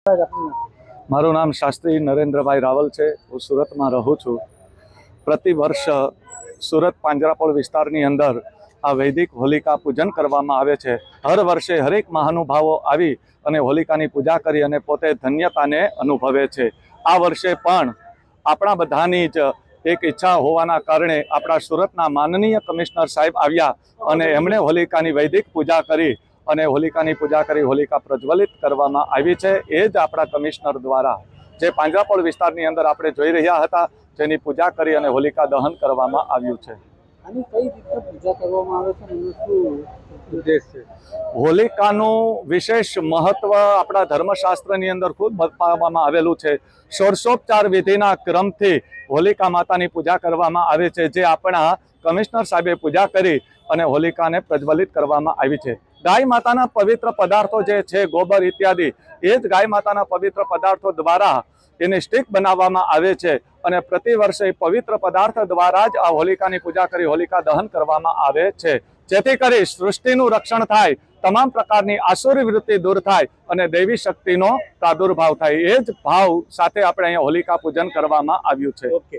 મારું નામ શાસ્ત્રી નરેન્દ્રભાઈ રાવલ છે। હું સુરતમાં રહું છું। પ્રતિવર્ષ સુરત પાંજરાપોળ વિસ્તારની અંદર આ વૈદિક હોલિકા પૂજન કરવામાં આવે છે। હર વર્ષે હરેક મહાનુભાવો આવી અને હોલિકાની પૂજા કરી અને પોતે ધન્યતાને અનુભવે છે। આ વર્ષે પણ આપણા બધાની જ એક ઈચ્છા હોવાના કારણે આપણા સુરતના માનનીય કમિશનર સાહેબ આવ્યા અને એમણે હોલિકાની વૈદિક પૂજા કરી અને હોલિકાની પૂજા કરી હોલિકા પ્રજ્વલિત કરવામાં આવી છે। એ જ આપણા કમિશનર દ્વારા જે પાંજરાપોળ વિસ્તારની અંદર આપણે જોઈ રહ્યા હતા જેની પૂજા કરી અને હોલિકા દહન કરવામાં આવ્યું છે। આની કઈ રીતે પૂજા કરવામાં આવે છે અને શું ઉદ્દેશ છે? હોલિકાનું વિશેષ મહત્વ આપણા ધર્મશાસ્ત્રની અંદર ખૂબ બતાવવામાં આવેલું છે। ષોડશોપચાર વિધિના ક્રમથી હોલિકા માતાની પૂજા કરવામાં આવે છે, જે આપણા કમિશનર સાહેબે પૂજા કરી અને હોલિકાને પ્રજ્વલિત કરવામાં આવી છે। ગાય માતાના પવિત્ર પદાર્થો જે છે ગોબર ઇત્યાદિ, એ જ ગાય માતાના પવિત્ર પદાર્થો દ્વારા એની સ્ટીક બનાવવામાં આવે છે અને પ્રતિવર્ષે પવિત્ર પદાર્થ દ્વારા જ આ હોલિકાની પૂજા કરી હોલિકા દહન કરવામાં આવે છે, જેથી કરી સૃષ્ટિનું રક્ષણ થાય, તમામ પ્રકારની આસુરી વૃત્તિ દૂર થાય અને દૈવી શક્તિનો પ્રાદુર્ભાવ થાય। એ જ ભાવ સાથે આપણે અહીંયા હોલિકા પૂજન કરવામાં આવ્યું છે। ઓકે।